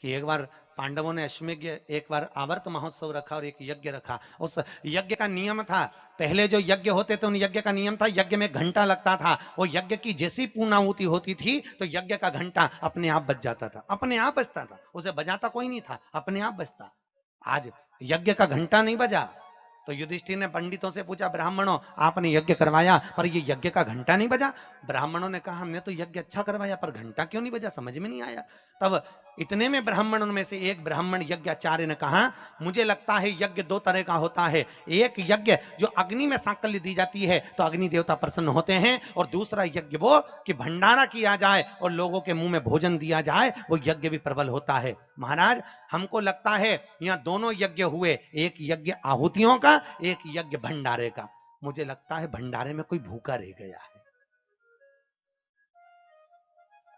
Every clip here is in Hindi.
कि एक बार पांडवों ने अश्वमेध, एक बार आवर्त महोत्सव रखा और एक यज्ञ रखा। उस यज्ञ का नियम था, पहले जो यज्ञ होते थे उन यज्ञ का नियम था, यज्ञ में घंटा लगता था। वो यज्ञ की जैसी पूर्णाहुति होती थी तो यज्ञ का घंटा अपने आप बज जाता था, अपने आप बजता था, उसे बजाता कोई नहीं था, अपने आप बजता। आज यज्ञ का घंटा नहीं बजा तो युधिष्ठिर ने पंडितों से पूछा, ब्राह्मणों आपने यज्ञ करवाया पर ये यज्ञ का घंटा नहीं बजा। ब्राह्मणों ने कहा हमने तो यज्ञ अच्छा करवाया पर घंटा क्यों नहीं बजा, समझ में नहीं आया। तब इतने में ब्राह्मणों में से एक ब्राह्मण यज्ञाचार्य ने कहा, मुझे लगता है यज्ञ दो तरह का होता है, एक यज्ञ जो अग्नि में सांकल्य दी जाती है तो अग्नि देवता प्रसन्न होते हैं, और दूसरा यज्ञ वो कि भंडारा किया जाए और लोगों के मुंह में भोजन दिया जाए, वो यज्ञ भी प्रबल होता है। महाराज हमको लगता है यहाँ दोनों यज्ञ हुए, एक यज्ञ आहुतियों का, एक यज्ञ भंडारे का। मुझे लगता है भंडारे में कोई भूखा रह गया है,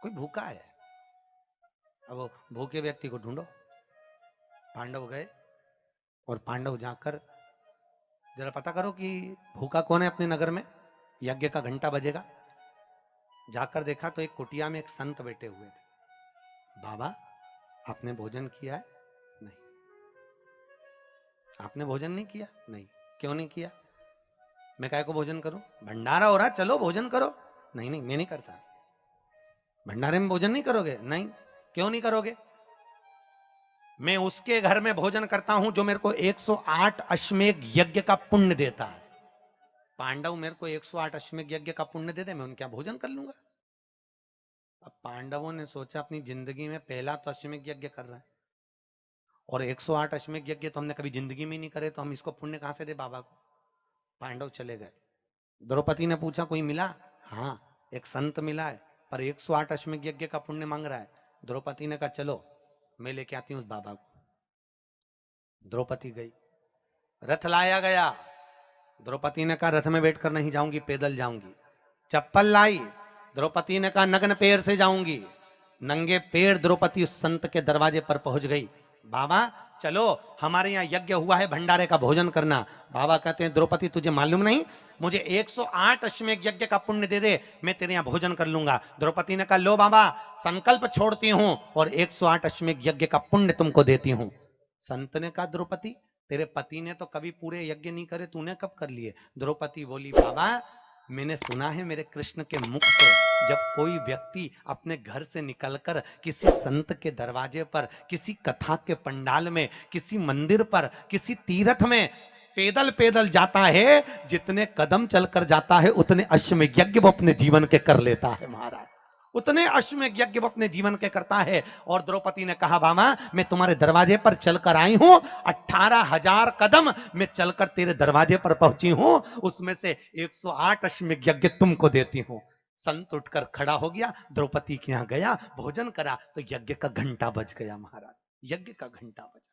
कोई भूखा है। अब वो भूखे व्यक्ति को ढूंढो। पांडव गए और पांडव जाकर जरा पता करो कि भूखा कौन है अपने नगर में, यज्ञ का घंटा बजेगा। जाकर देखा तो एक कुटिया में एक संत बैठे हुए थे। बाबा आपने भोजन किया है? नहीं। आपने भोजन नहीं किया? नहीं। क्यों नहीं किया? मैं काय को भोजन करूं, भंडारा हो रहा, चलो भोजन करो। नहीं नहीं मैं नहीं करता। भंडारे में भोजन नहीं करोगे? नहीं। क्यों नहीं करोगे? मैं उसके घर में भोजन करता हूं जो मेरे को 108 अश्वमेध यज्ञ का पुण्य देता है। पांडव मेरे को 108 अश्वमेध यज्ञ का पुण्य दे दे, मैं उनके यहाँ भोजन कर लूंगा। अब पांडवों ने सोचा अपनी जिंदगी में पहला तो अश्वमेध यज्ञ कर रहा है, और 108 अश्वमेध यज्ञ तो हमने कभी जिंदगी में नहीं करे, तो हम इसको पुण्य कहां से दे बाबा को। पांडव चले गए। द्रौपदी ने पूछा कोई मिला? हाँ एक संत मिला है पर 108 अश्वमेध यज्ञ का पुण्य मांग रहा है। द्रौपदी ने कहा चलो मैं लेके आती हूं उस बाबा को। द्रौपदी गई, रथ लाया गया। द्रौपदी ने कहा रथ में बैठकर नहीं जाऊंगी, पैदल जाऊंगी। चप्पल लाई, द्रौपदी ने कहा नग्न पैर से जाऊंगी। नंगे पैर द्रौपदी उस संत के दरवाजे पर पहुंच गई। बाबा चलो हमारे यहाँ यज्ञ हुआ है, भंडारे का भोजन करना। बाबा कहते हैं द्रौपदी तुझे मालूम नहीं, मुझे 108 अश्वमेध यज्ञ का पुण्य दे दे, मैं तेरे यहाँ भोजन कर लूंगा। द्रौपदी ने कहा लो बाबा संकल्प छोड़ती हूं और 108 अश्वमेध यज्ञ का पुण्य तुमको देती हूं। संत ने कहा द्रौपदी तेरे पति ने तो कभी पूरे यज्ञ नहीं करे, तूने कब कर लिए? द्रौपदी बोली बाबा मैंने सुना है मेरे कृष्ण के मुख से, जब कोई व्यक्ति अपने घर से निकलकर किसी संत के दरवाजे पर, किसी कथा के पंडाल में, किसी मंदिर पर, किसी तीर्थ में पैदल पैदल जाता है, जितने कदम चलकर जाता है उतने अश्वमेध यज्ञ वो अपने जीवन के कर लेता है महाराज, उतने अश्वमेध यज्ञ वो अपने जीवन के करता है। और द्रौपदी ने कहा बाबा मैं तुम्हारे दरवाजे पर चलकर आई हूं, 18,000 कदम मैं चलकर तेरे दरवाजे पर पहुंची हूं, उसमें से 108 अश्वमेध यज्ञ तुमको देती हूं। संत उठकर खड़ा हो गया, द्रौपदी के यहां गया, भोजन करा तो यज्ञ का घंटा बज गया महाराज, यज्ञ का घंटा बजा।